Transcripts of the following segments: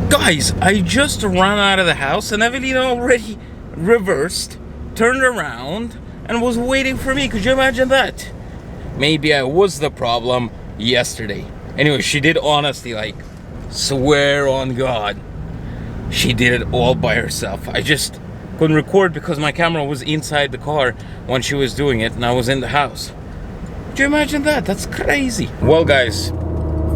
Guys, I just ran out of the house and Evelina already reversed, turned around, and was waiting for me. Could you imagine that? Maybe I was the problem yesterday. Anyway, she did honestly, like, swear on God, she did it all by herself. I just couldn't record because my camera was inside the car when she was doing it and I was in the house. Could you imagine that? That's crazy. Well, guys,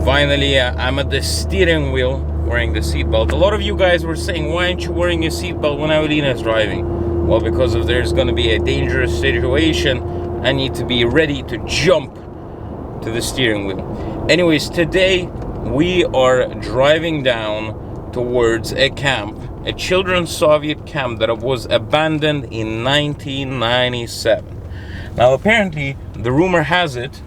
finally I'm at the steering wheel wearing the seatbelt. A lot of you guys were saying, why aren't you wearing your seatbelt when Evelina is driving? Well, because if there's going to be a dangerous situation, I need to be ready to jump to the steering wheel. Anyways, today we are driving down towards a camp, a children's Soviet camp that was abandoned in 1997. Now, apparently, the rumor has it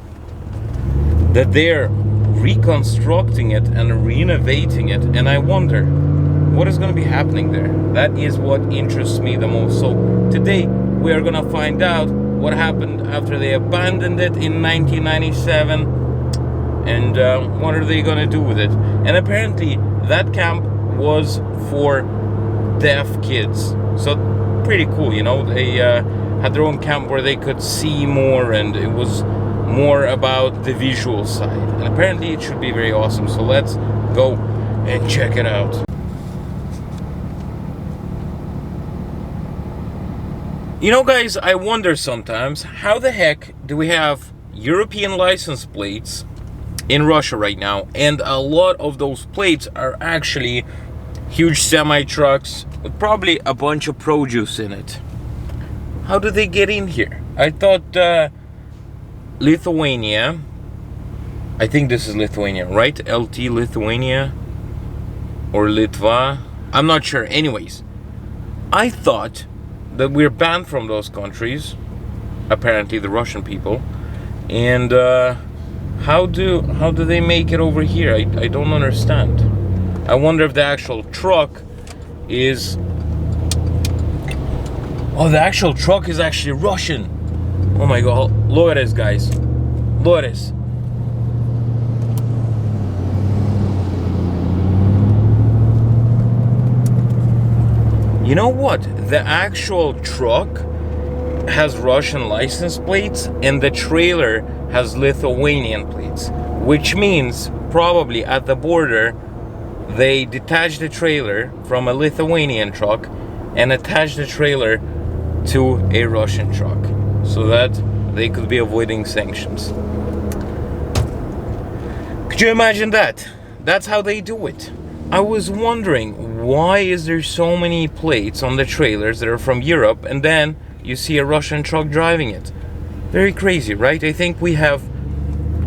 that they're reconstructing it and renovating it, and I wonder what is going to be happening there. That is what interests me the most. So today we are going to find out what happened after they abandoned it in 1997, and what are they going to do with it. And apparently that camp was for deaf kids, so pretty cool, you know. They had their own camp where they could see more, and it was more about the visual side, and apparently it should be very awesome. So let's go and check it out. You know, guys, I wonder sometimes, how the heck do we have European license plates in Russia right now, and a lot of those plates are actually huge semi-trucks with probably a bunch of produce in it? How do they get in here? I thought Lithuania, I think this is Lithuania, right? LT Lithuania or Litva, I'm not sure. Anyways, I thought that we're banned from those countries, apparently the Russian people, and how do they make it over here? I don't understand. I wonder if the actual truck is, oh, the actual truck is actually Russian. Oh my God, look at this, guys. Look at this. You know what? The actual truck has Russian license plates and the trailer has Lithuanian plates, which means probably at the border they detached the trailer from a Lithuanian truck and attached the trailer to a Russian truck, so that they could be avoiding sanctions. Could you imagine that? That's how they do it. I was wondering, why is there so many plates on the trailers that are from Europe, and then you see a Russian truck driving it? Very crazy, right? I think we have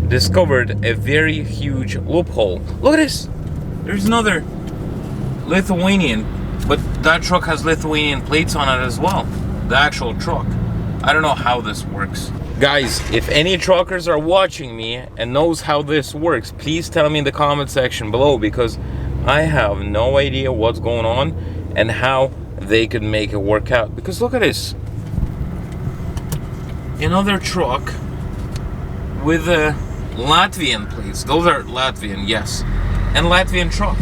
discovered a very huge loophole. Look at this. There's another Lithuanian, but that truck has Lithuanian plates on it as well. The actual truck. I don't know how this works. Guys, if any truckers are watching me and knows how this works, please tell me in the comment section below, because I have no idea what's going on and how they could make it work out. Because look at this. Another truck with Latvian plates. Those are Latvian, yes. And Latvian truck.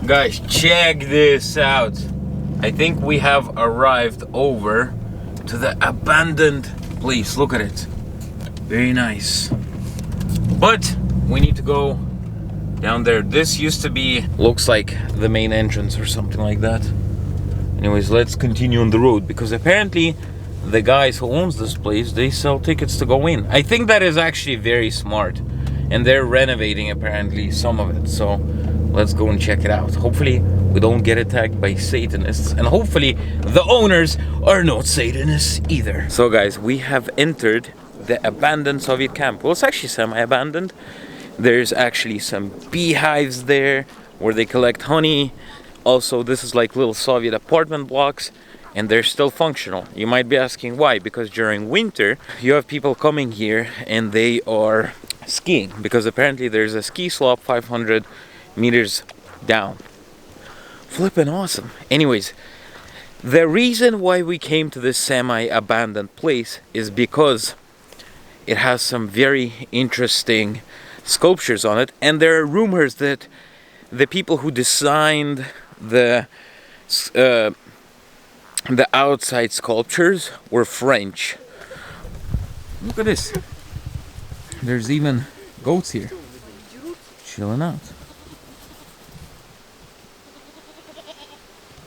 Guys, check this out. I think we have arrived over to the abandoned place. Look at it. Very nice. But we need to go down there. This used to be, looks like the main entrance or something like that. Anyways, let's continue on the road, because apparently the guys who owns this place, they sell tickets to go in. I think that is actually very smart, and they're renovating apparently some of it. So let's go and check it out. Hopefully we don't get attacked by Satanists, and hopefully the owners are not Satanists either. So guys, we have entered the abandoned Soviet camp. Well, it's actually semi-abandoned. There's actually some beehives there where they collect honey. Also, this is like little Soviet apartment blocks, and they're still functional. You might be asking why, because during winter you have people coming here and they are skiing, because apparently there's a ski slope 500 meters down. Flippin' awesome. Anyways, the reason why we came to this semi-abandoned place is because it has some very interesting sculptures on it, and there are rumors that the people who designed the outside sculptures were French. Look at this. There's even goats here, chilling out.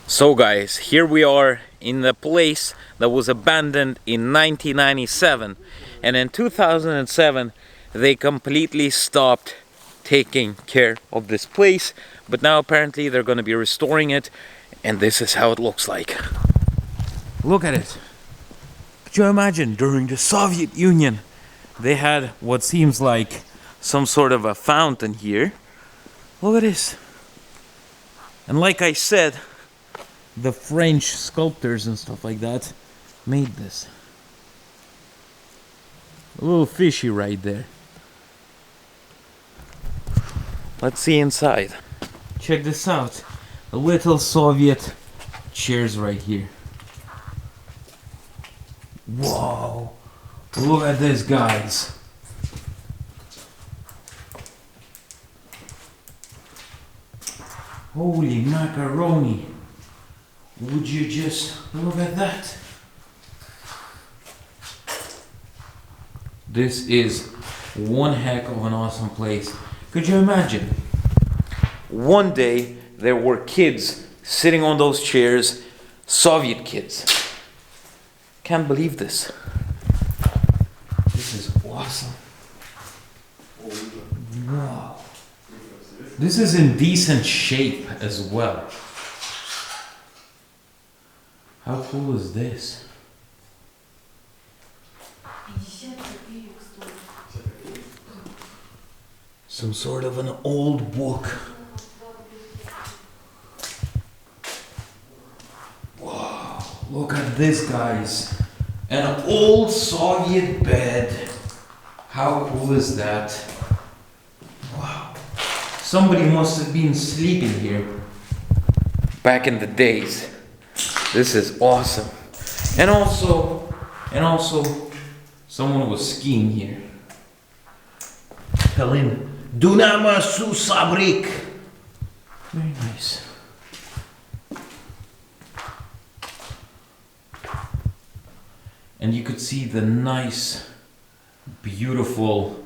So guys, here we are in the place that was abandoned in 1997, and in 2007 they completely stopped taking care of this place, but now apparently they're going to be restoring it, and this is how it looks like. Look at it. Could you imagine, during the Soviet Union they had what seems like some sort of a fountain here. Look at this. And like I said, the French sculptors and stuff like that made this. A little fishy right there. Let's see inside. Check this out. A little Soviet chairs right here. Whoa. Look at this, guys. Holy macaroni. Would you just look at that? This is one heck of an awesome place. Could you imagine? One day there were kids sitting on those chairs, Soviet kids. Can't believe this. This is awesome. Wow. This is in decent shape as well. How cool is this? Some sort of an old book. Wow, look at this, guys. An old Soviet bed. How cool is that? Wow. Somebody must have been sleeping here back in the days. This is awesome. And also, someone was skiing here. Helene. Dunama su sabrik. Very nice. And you could see the nice, beautiful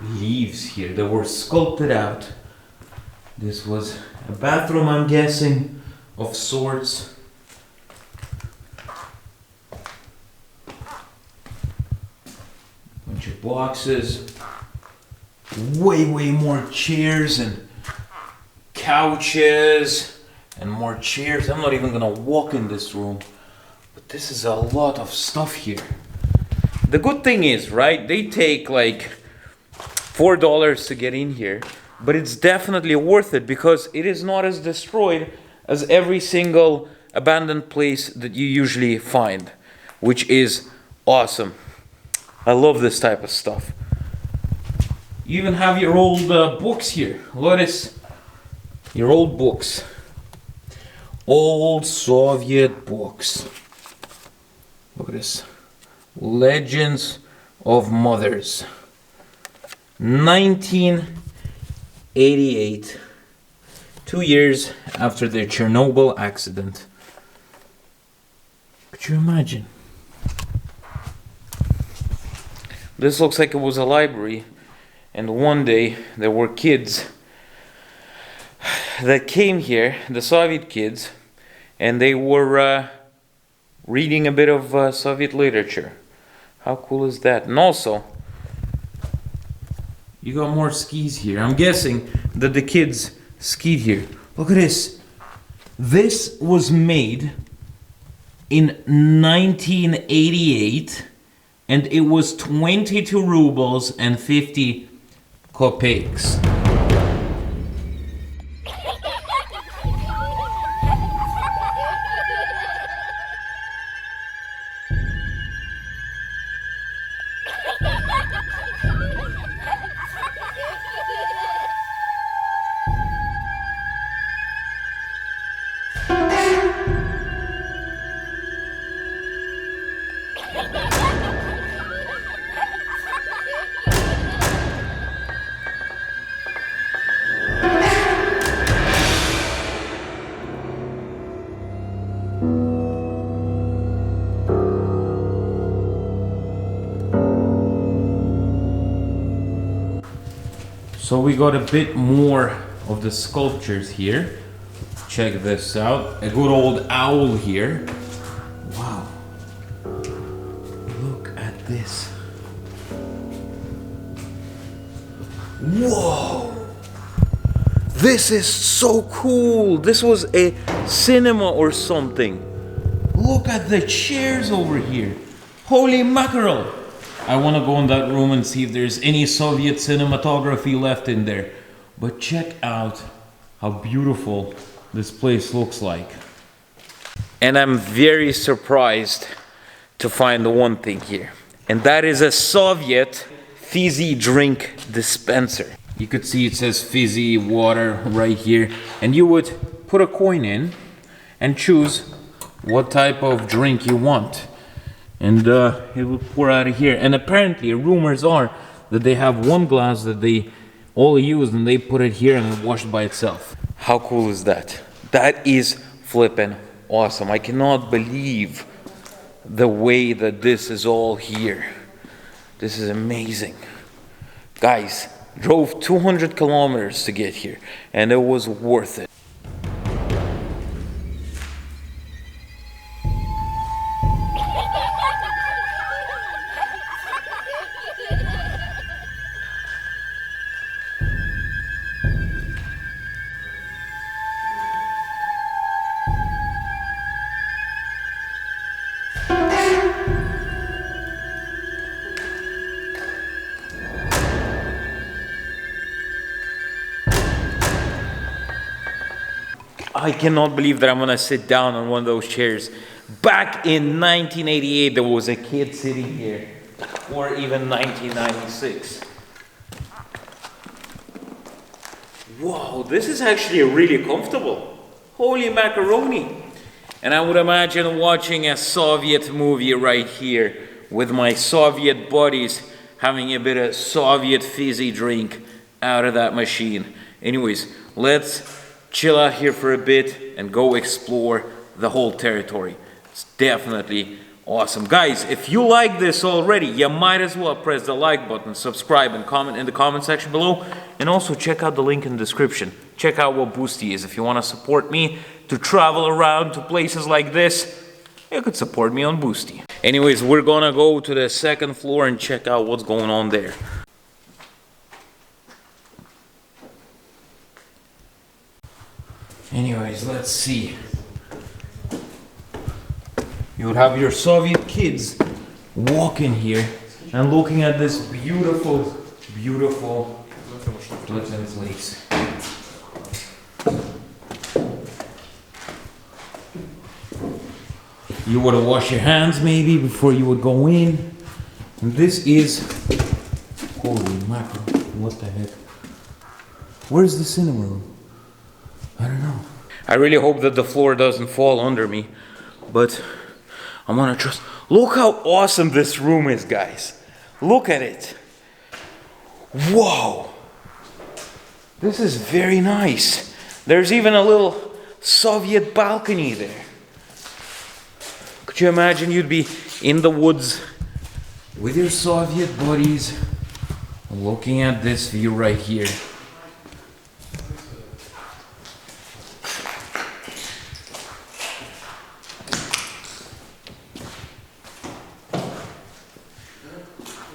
leaves here that were sculpted out. This was a bathroom, I'm guessing, of sorts. Bunch of boxes. Way more chairs and couches and more chairs. I'm not even gonna walk in this room, but this is a lot of stuff here. The good thing is, right, they take like $4 to get in here, but it's definitely worth it because it is not as destroyed as every single abandoned place that you usually find, which is awesome. I love this type of stuff. You even have your old books here. Look at this. Your old books. Old Soviet books. Look at this. Legends of Mothers. 1988. 2 years after the Chernobyl accident. Could you imagine? This looks like it was a library, and one day there were kids that came here, the Soviet kids, and they were reading a bit of Soviet literature. How cool is that? And also, you got more skis here. I'm guessing that the kids skied here. Look at this. This was made in 1988, and it was 22 rubles and 50 kopecks. So we got a bit more of the sculptures here. Check this out. A good old owl here. Wow. Look at this. Whoa! This is so cool. This was a cinema or something. Look at the chairs over here. Holy mackerel. I want to go in that room and see if there's any Soviet cinematography left in there. But check out how beautiful this place looks like. And I'm very surprised to find the one thing here. And that is a Soviet fizzy drink dispenser. You could see it says fizzy water right here. And you would put a coin in and choose what type of drink you want. And it will pour out of here. And apparently rumors are that they have one glass that they all use and they put it here and it washed by itself. How cool is that? That is flippin' awesome. I cannot believe the way that this is all here. This is amazing. Guys, drove 200 kilometers to get here and it was worth it. I cannot believe that I'm gonna sit down on one of those chairs. Back in 1988, there was a kid sitting here, or even 1996. Wow, this is actually really comfortable. Holy macaroni. And I would imagine watching a Soviet movie right here with my Soviet buddies having a bit of Soviet fizzy drink out of that machine. Anyways, let's chill out here for a bit and go explore the whole territory. It's definitely awesome. Guys, if you like this already, you might as well press the like button, subscribe, and comment in the comment section below. And also check out the link in the description. Check out what Boosty is. If you want to support me to travel around to places like this, you could support me on Boosty. Anyways, we're gonna go to the second floor and check out what's going on there. Anyways, let's see. You would have your Soviet kids walking here and looking at this beautiful, beautiful place. You would wash your hands maybe before you would go in. And this is, holy mackerel, what the heck? Where's the cinema room? I don't know. I really hope that the floor doesn't fall under me, but I'm gonna trust. Look how awesome this room is, guys. Look at it. Whoa. This is very nice. There's even a little Soviet balcony there. Could you imagine you'd be in the woods with your Soviet buddies looking at this view right here?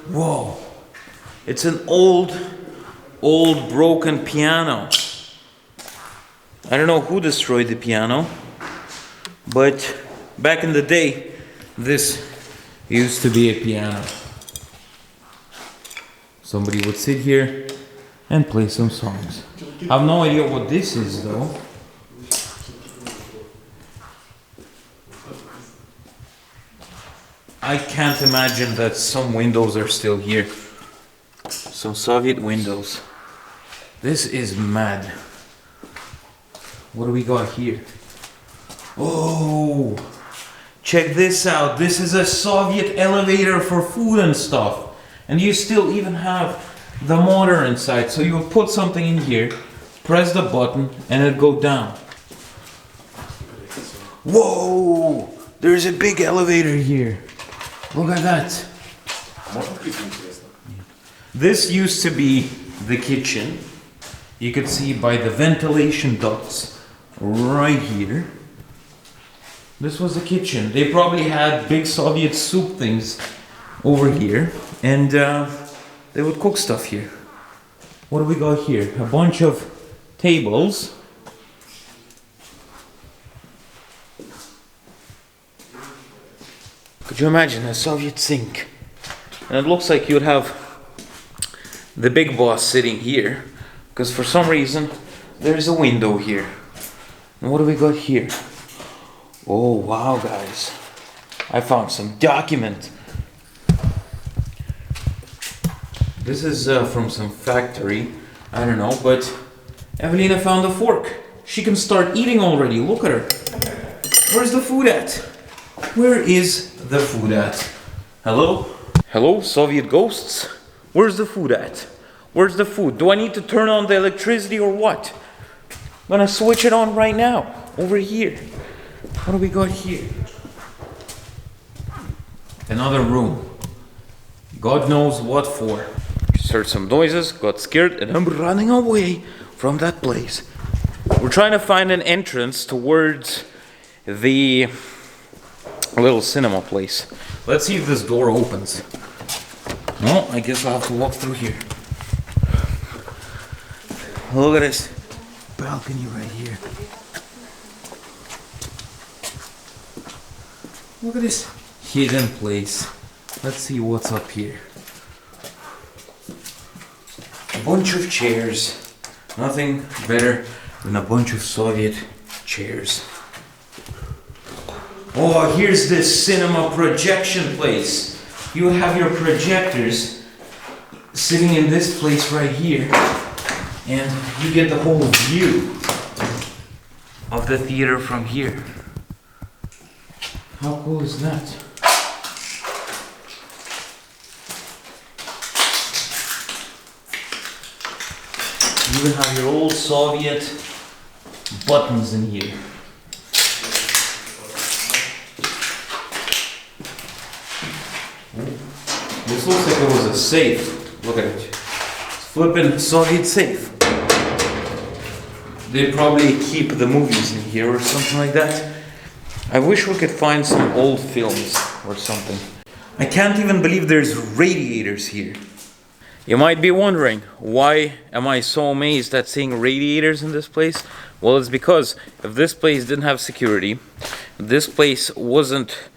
Whoa, it's an old broken piano. I don't know who destroyed the piano, but back in the day, this used to be a piano. Somebody would sit here and play some songs. I have no idea what this is though. I can't imagine that some windows are still here. Some Soviet windows. This is mad. What do we got here? Oh, check this out. This is a Soviet elevator for food and stuff. And you still even have the motor inside. So you would put something in here, press the button, and it'd go down. Whoa, there's a big elevator here. Look at that. This used to be the kitchen. You could see by the ventilation ducts right here. This was the kitchen. They probably had big Soviet soup things over here, and they would cook stuff here. What do we got here? A bunch of tables. Could you imagine a Soviet sink? And it looks like you'd have the big boss sitting here, because for some reason there's a window here. And what do we got here? Oh wow, guys, I found some document. This is from some factory, I don't know, but Evelina found a fork. She can start eating already, look at her. Where's the food at? Where is the food at? Hello? Hello, Soviet ghosts? Where's the food at? Where's the food? Do I need to turn on the electricity or what? I'm gonna switch it on right now, over here. What do we got here? Another room. God knows what for. Just heard some noises, got scared, and I'm running away from that place. We're trying to find an entrance towards the little cinema place. Let's see if this door opens. No, I guess I'll have to walk through here. Look at this balcony right here. Look at this hidden place. Let's see what's up here. A bunch of chairs. Nothing better than a bunch of Soviet chairs. Oh, here's this cinema projection place. You have your projectors sitting in this place right here, and you get the whole view of the theater from here. How cool is that? You even have your old Soviet buttons in here. This looks like it was a safe. Look at it. It's flipping Soviet safe. They probably keep the movies in here or something like that. I wish we could find some old films or something. I can't even believe there's radiators here. You might be wondering, why am I so amazed at seeing radiators in this place? Well, it's because if this place didn't have security, this place wasn't...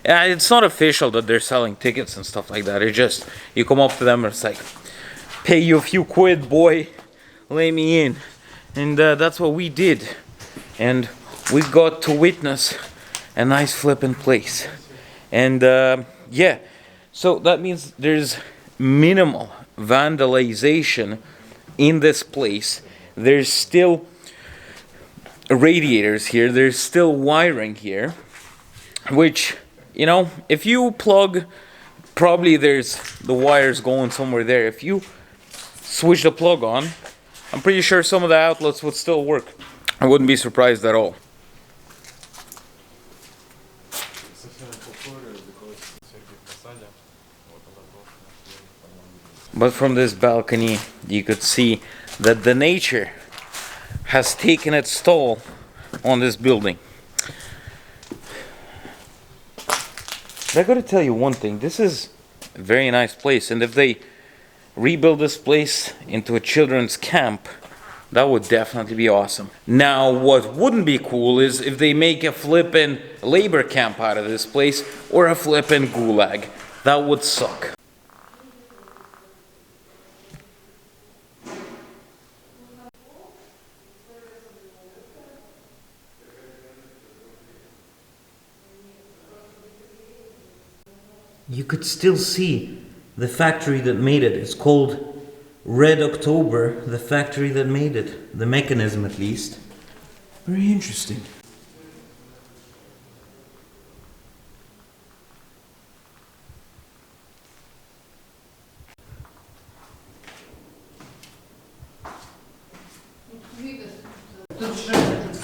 it's not official that they're selling tickets and stuff like that. It's just, you come up to them and it's like, pay you a few quid, boy, lay me in. And that's what we did. And we got to witness a nice flippin' place. And yeah, so that means there's minimal vandalization in this place. There's still radiators here. There's still wiring here, which, you know, if you plug, probably there's the wires going somewhere there. If you switch the plug on, I'm pretty sure some of the outlets would still work. I wouldn't be surprised at all. But from this balcony, you could see that the nature has taken its toll on this building. But I gotta tell you one thing, this is a very nice place, and if they rebuild this place into a children's camp, that would definitely be awesome. Now, what wouldn't be cool is if they make a flippin' labor camp out of this place, or a flippin' gulag. That would suck. You could still see the factory that made it. It's called Red October, the factory that made it. The mechanism, at least. Very interesting.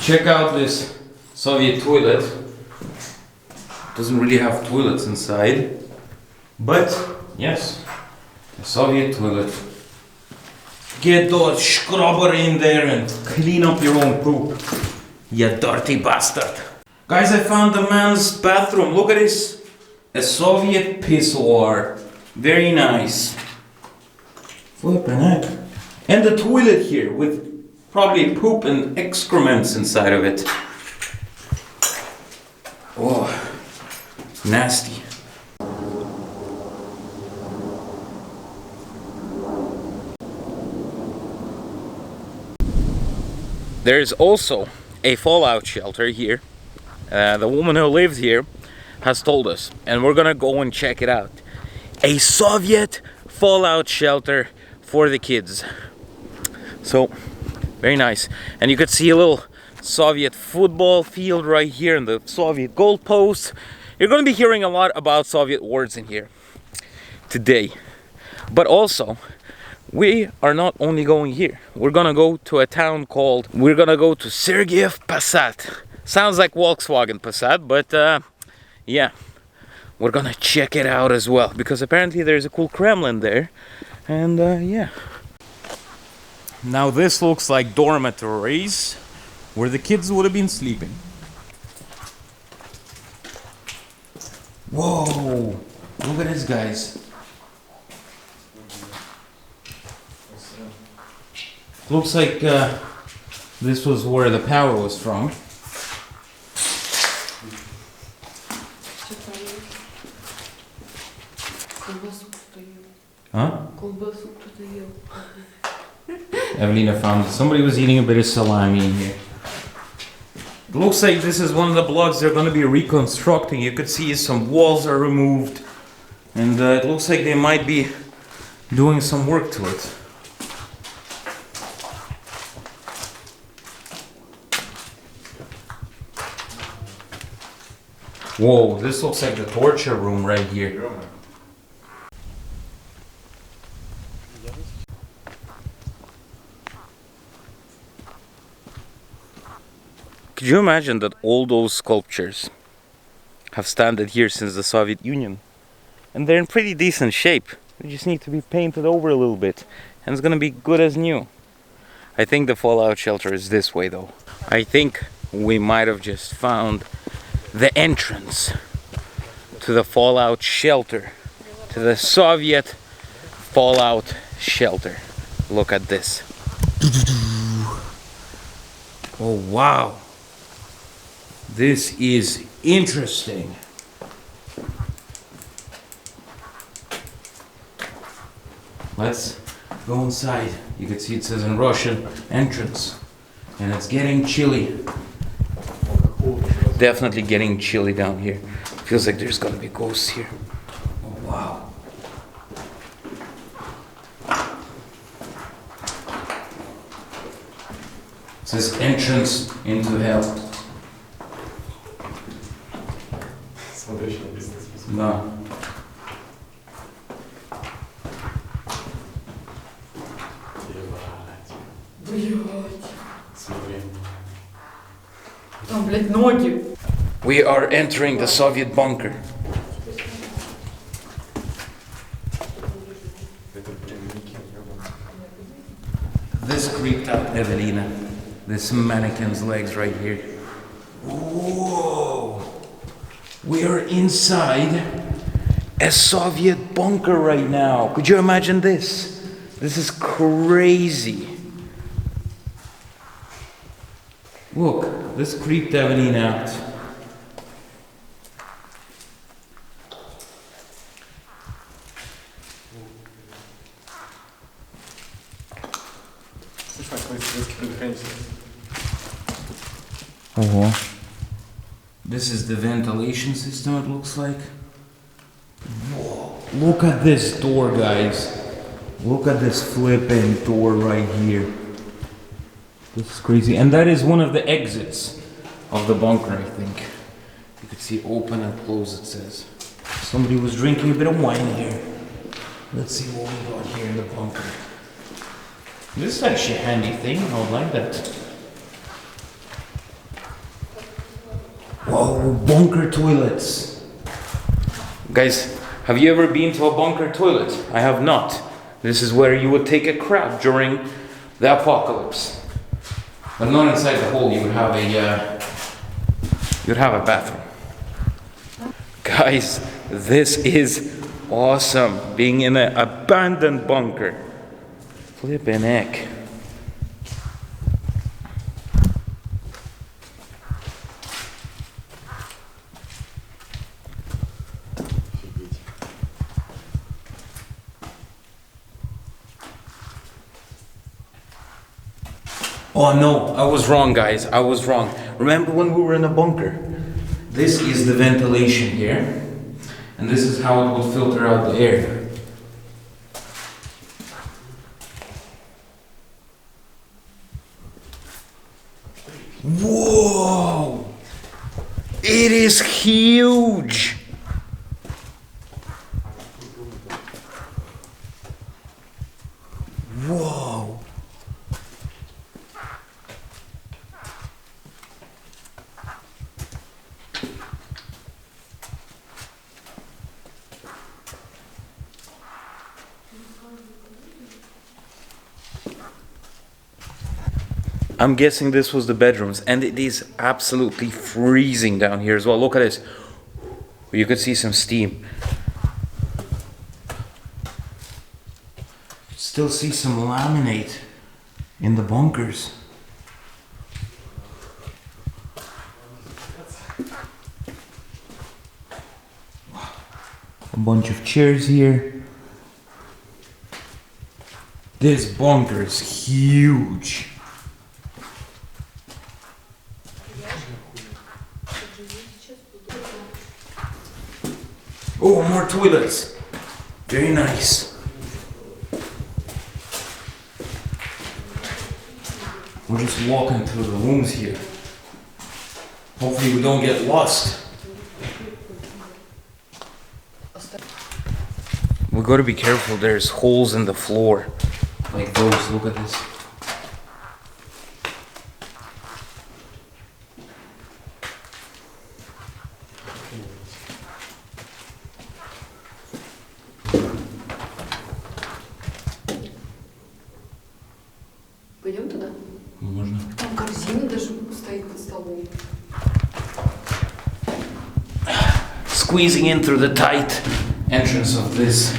Check out this Soviet toilet. Doesn't really have toilets inside. But, yes, a Soviet toilet. Get those scrubber in there and clean up your own poop. You dirty bastard. Guys, I found the man's bathroom. Look at this. A Soviet pissoir. Very nice. Flippin' heck. And the toilet here with probably poop and excrements inside of it. Oh, nasty. There's also a fallout shelter here. The woman who lives here has told us, and we're gonna go and check it out. A Soviet fallout shelter for the kids. So, very nice. And you could see a little Soviet football field right here and the Soviet goalposts. You're gonna be hearing a lot about Soviet words in here today. But also, we are not only going here. We're gonna go to a town called, we're gonna go to Sergiev Posad. Sounds like Volkswagen Passat, but yeah, we're gonna check it out as well, because apparently there's a cool Kremlin there, and yeah. Now this looks like dormitories where the kids would have been sleeping. Whoa, look at this, guys. Looks like this was where the power was from. Huh? Evelina found somebody was eating a bit of salami in here. It looks like this is one of the blocks they're going to be reconstructing. You could see some walls are removed, and it looks like they might be doing some work to it. Whoa, this looks like the torture room right here. Could you imagine that all those sculptures have stood here since the Soviet Union? And they're in pretty decent shape. They just need to be painted over a little bit, and it's gonna be good as new. I think the fallout shelter is this way though. I think we might have just found the entrance to the fallout shelter, to the Soviet fallout shelter. Look at this. Oh wow, this is interesting. Let's go inside. You can see it says in Russian, entrance, and it's getting chilly. Definitely getting chilly down here. Feels like there's gonna be ghosts here. Oh wow. It says entrance into hell. No. Там, блядь, ноги. We are entering the Soviet bunker. This creeped out Evelina. This mannequin's legs right here. Whoa! We are inside a Soviet bunker right now. Could you imagine this? This is crazy. Look, this creeped Evelina out. This is the ventilation system, it looks like. Whoa, look at this door, guys. Look at this flipping door right here. This is crazy. And that is one of the exits of the bunker, I think. You can see open and close, it says. Somebody was drinking a bit of wine here. Let's see what we got here in the bunker. This is actually a handy thing, I would like that. Whoa, bunker toilets. Guys, have you ever been to a bunker toilet? I have not. This is where you would take a crap during the apocalypse. But not inside the hole. You would have a bathroom. Guys, this is awesome. Being in an abandoned bunker. Flippin' heck. Oh no, I was wrong, guys. I was wrong. Remember when we were in a bunker? This is the ventilation here. And this is how it would filter out the air. Whoa! It is huge! Whoa! I'm guessing this was the bedrooms, and it is absolutely freezing down here as well. Look at this. You could see some steam. Still see some laminate in the bunkers. A bunch of chairs here. This bunker is huge. Oh, more toilets. Very nice. We're just walking through the rooms here. Hopefully we don't get lost. We gotta be careful, there's holes in the floor. Like those, look at this. Пойдем туда? Можно. Там корзина даже стоит под столом. Squeezing in through the tight entrance of this.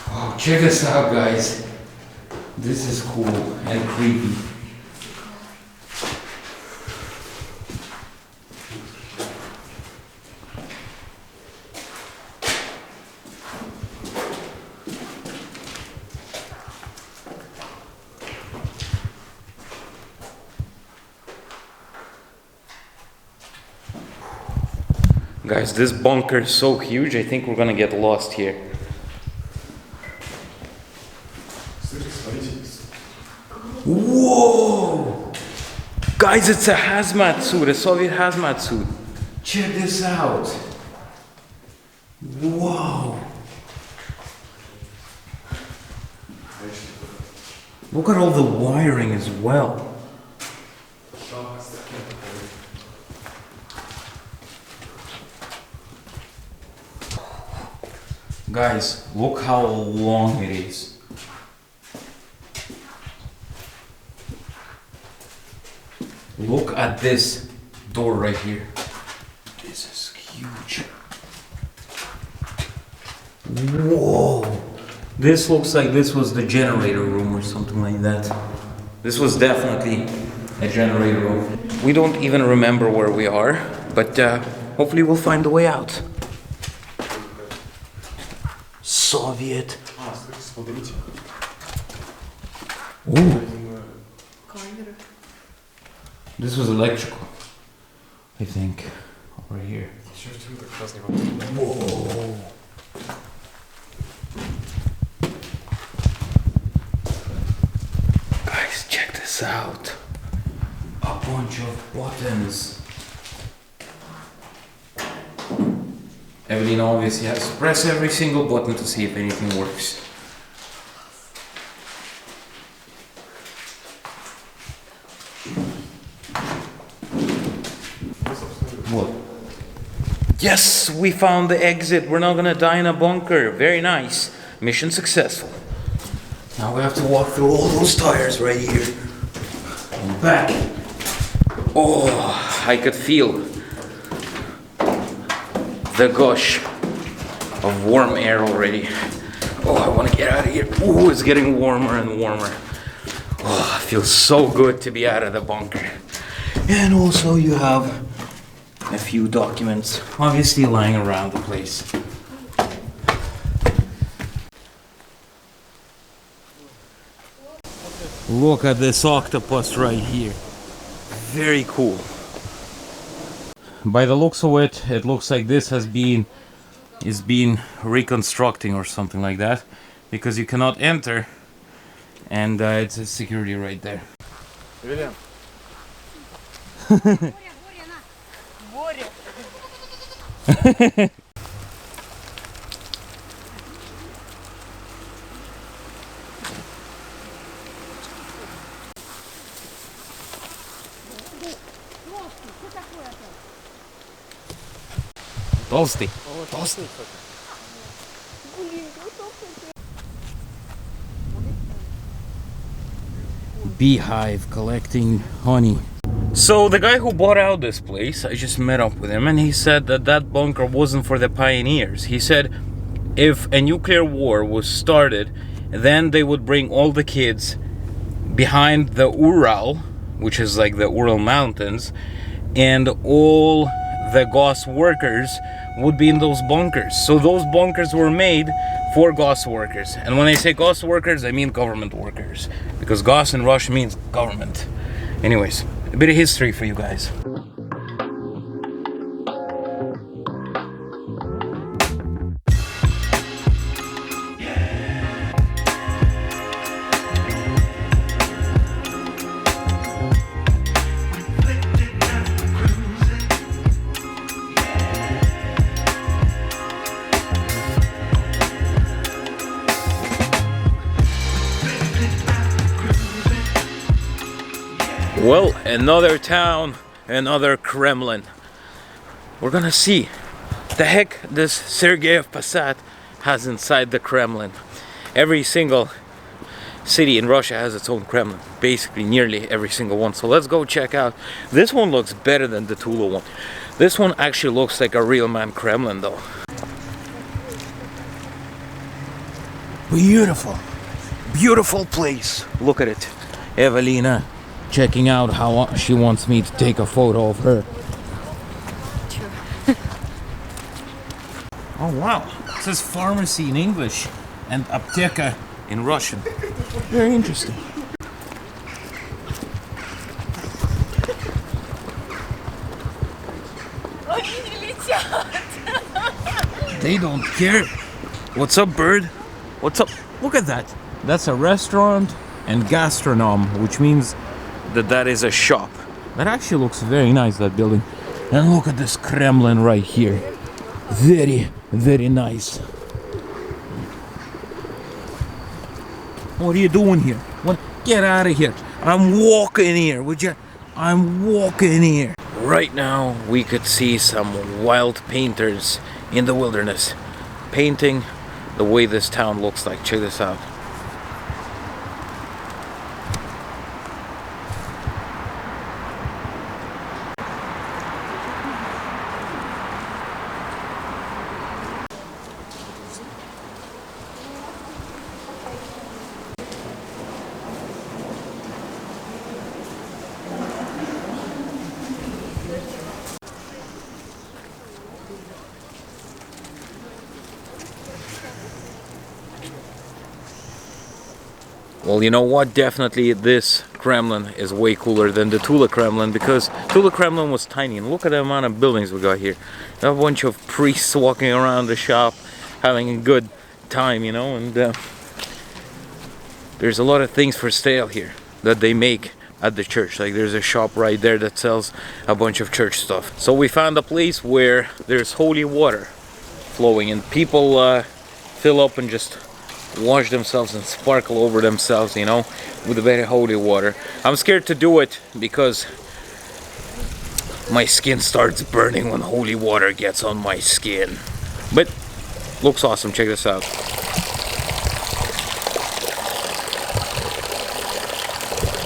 Oh, check this out, guys. This is cool and creepy. Guys, this bunker is so huge, I think we're gonna get lost here. Whoa! Guys, it's a hazmat suit, a Soviet hazmat suit. Check this out. Whoa! Look at all the wiring as well. Guys, look how long it is. Look at this door right here. This is huge. Whoa! This looks like this was the generator room or something like that. This was definitely a generator room. We don't even remember where we are, but hopefully we'll find a way out. Soviet. Ooh. This was electrical, I think, over here. Whoa. Guys, check this out. A bunch of buttons. Evelyn obviously has to press every single button to see if anything works. Yes, we found the exit. We're not gonna die in a bunker. Very nice. Mission successful. Now we have to walk through all those tires right here. And back. Oh, I could feel the gush of warm air already. Oh, I want to get out of here. Oh, it's getting warmer and warmer. Oh, it feels so good to be out of the bunker. And also you have a few documents, obviously lying around the place. Look at this octopus right here. Very cool. By the looks of it, it looks like this is being reconstructing or something like that, because you cannot enter, and it's a security right there. Толстый. Толстый. Beehive collecting honey. So the guy who bought out this place, I just met up with him, and he said that that bunker wasn't for the pioneers. He said if a nuclear war was started, then they would bring all the kids behind the Ural, which is like the Ural Mountains, and all the GOS workers would be in those bunkers. So those bunkers were made for GOS workers. And when I say GOS workers, I mean government workers, because GOS in Russian means government. Anyways, a bit of history for you guys. Well, another town, another Kremlin. We're gonna see the heck this Sergiev Posad has inside the Kremlin. Every single city in Russia has its own Kremlin, basically nearly every single one. So let's go check out. This one looks better than the Tula one. This one actually looks like a real man Kremlin though. Beautiful, beautiful place. Look at it. Evelina checking out how she wants me to take a photo of her. Oh wow, it says pharmacy in English and apteka in Russian. Very interesting. They don't care. What's up, bird? What's up? Look at that. That's a restaurant and gastronome, which means that is a shop. That actually looks very nice, that building. And look at this Kremlin right here. Very, very nice. What are you doing here? What? Get out of here. I'm walking here, would you? I'm walking here. Right now, we could see some wild painters in the wilderness painting the way this town looks like. Check this out. Well, you know what? Definitely this Kremlin is way cooler than the Tula Kremlin, because Tula Kremlin was tiny. And look at the amount of buildings we got here. A bunch of priests walking around the shop, having a good time, you know. And there's a lot of things for sale here that they make at the church. Like there's a shop right there that sells a bunch of church stuff. So we found a place where there's holy water flowing, and people fill up and just wash themselves and sparkle over themselves, you know, with the very holy water. I'm scared to do it because my skin starts burning when holy water gets on my skin. But looks awesome, check this out.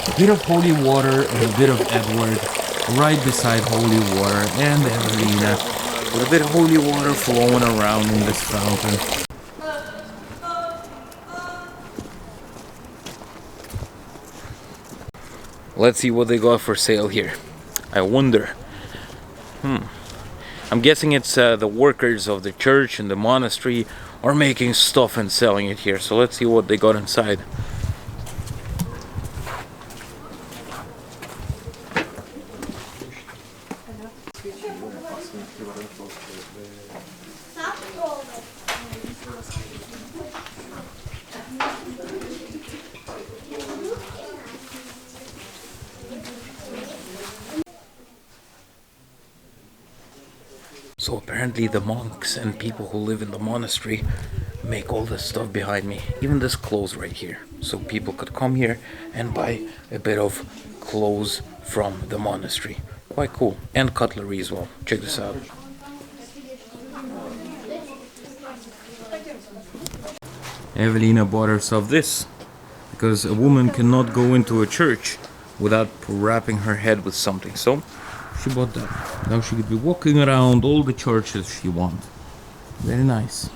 A bit of holy water and a bit of Edward right beside holy water and Evelina with a bit of holy water flowing around in this fountain. Let's see what they got for sale here. I wonder. I'm guessing it's the workers of the church and the monastery are making stuff and selling it here. So let's see what they got inside. So apparently the monks and people who live in the monastery make all this stuff behind me, even this clothes right here. So people could come here and buy a bit of clothes from the monastery. Quite cool. And cutlery as well. Check this out. Evelina bought herself this because a woman cannot go into a church without wrapping her head with something. So she bought that. Now she could be walking around all the churches she wants. Very nice.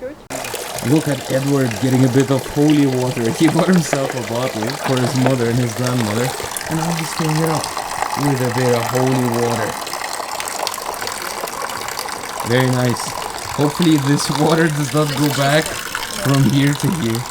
Look at Edward getting a bit of holy water. He bought himself a bottle for his mother and his grandmother. And now he's filling it up with a bit of holy water. Very nice. Hopefully this water does not go back from here to here.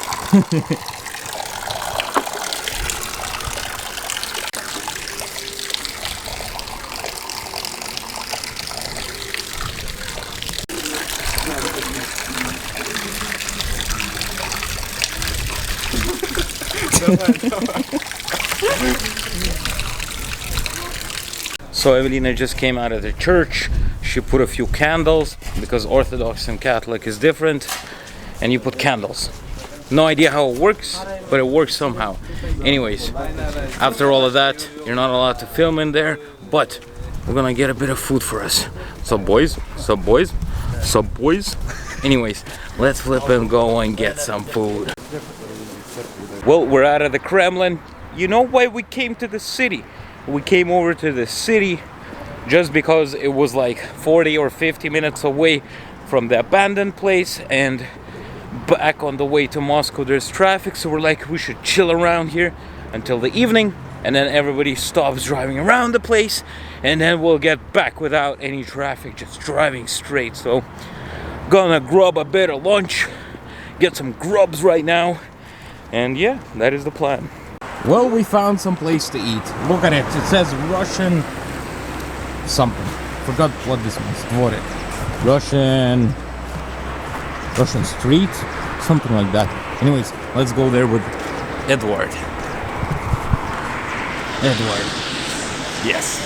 So Evelina just came out of the church. She put a few candles because Orthodox and Catholic is different, and you put candles. No idea how it works, but it works somehow. Anyways, after all of that, you're not allowed to film in there, but we're gonna get a bit of food for us. Sup boys? Sup boys? Sup boys? Anyways, let's flip and go and get some food. Well, we're out of the Kremlin. You know why we came to the city? We came over to the city just because it was like 40 or 50 minutes away from the abandoned place, and back on the way to Moscow there's traffic, so we're like, we should chill around here until the evening, and then everybody stops driving around the place, and then we'll get back without any traffic, just driving straight. So gonna grab a bit of lunch, get some grubs right now, and yeah, that is the plan. Well, we found some place to eat. Look at it. It says Russian something. Forgot what this means. What it? Russian street? Something like that. Anyways, let's go there with Edward. Edward. Yes.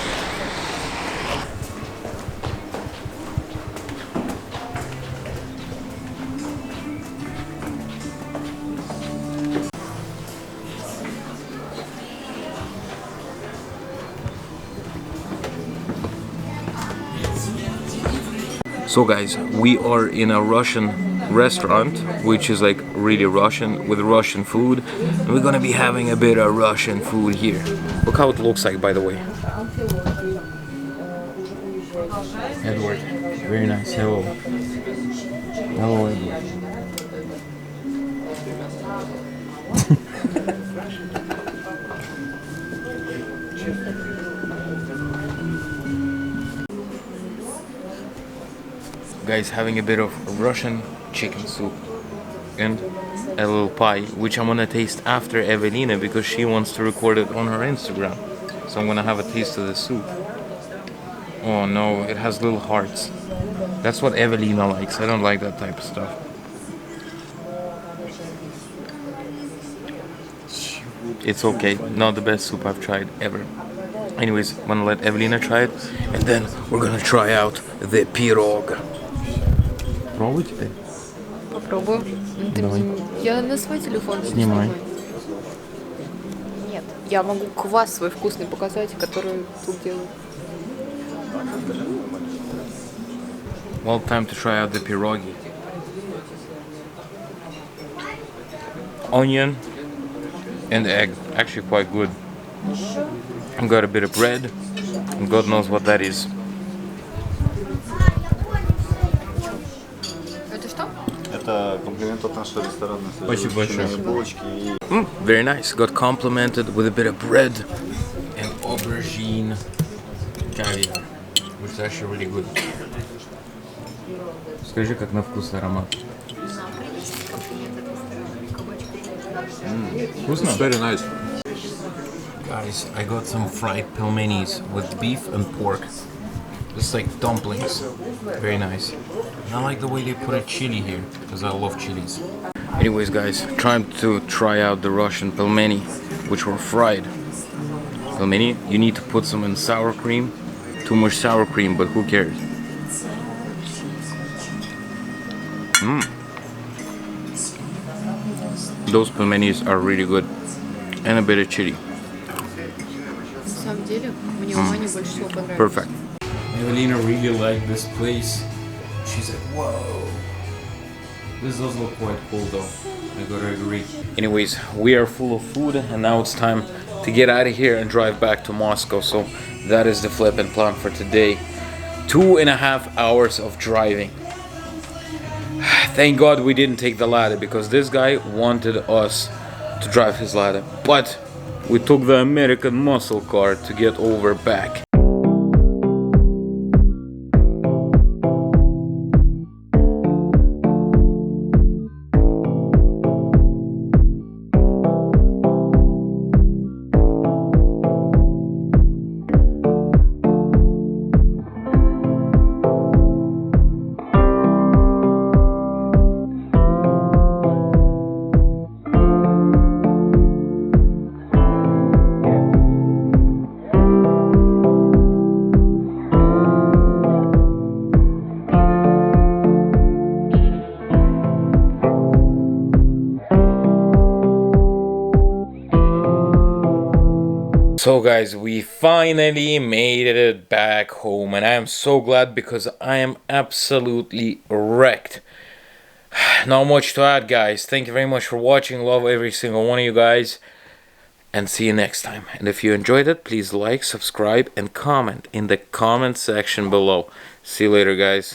So guys, we are in a Russian restaurant, which is like really Russian, with Russian food, and we're gonna be having a bit of Russian food here. Look how it looks like, by the way. Edward, very nice. Hello. Hello, Edward. Guys, having a bit of Russian chicken soup and a little pie, which I'm gonna taste after Evelina because she wants to record it on her Instagram. So I'm gonna have a taste of the soup. Oh no, it has little hearts. That's what Evelina likes. I don't like that type of stuff. It's okay, not the best soup I've tried ever. Anyways, I'm gonna let Evelina try it, and then we're gonna try out the pirog. Пробуй теперь. Попробую. Давай. Я на свой телефон Снимай. Нет, я могу квас свой вкусный показать, который тут делают. Well, time to try out the pierogi. Onion and egg, actually quite good. Got a bit of bread, and God knows what that is. Это что? Это комплимент от нашего ресторана. Спасибо большое. Булочки и Very nice. Got complimented with a bit of bread and aubergine caviar, which is actually really good. Скажи, как на вкус аромат. Вкусно? very nice. Guys, I got some fried pelmenis with beef and pork. Just like dumplings. Very nice. And I like the way they put a chili here, because I love chilies. Anyways, guys, trying to try out the Russian pelmeni, which were fried. Pelmeni, you need to put some in sour cream. Too much sour cream, but who cares? Those pelmenis are really good. And a bit of chili. На самом деле, мне у Мани больше всего понравилось. Perfect. Evelina really liked this place. She's like, whoa. This does look quite cool though. I gotta agree. Anyways, we are full of food and now it's time to get out of here and drive back to Moscow. So that is the flip and plan for today. 2.5 hours of driving. Thank God we didn't take the ladder because this guy wanted us to drive his ladder. But we took the American muscle car to get over back. So guys, we finally made it back home and I am so glad because I am absolutely wrecked. Not much to add, guys. Thank you very much for watching. Love every single one of you guys and see you next time. And if you enjoyed it, please like, subscribe and comment in the comment section below. See you later, guys.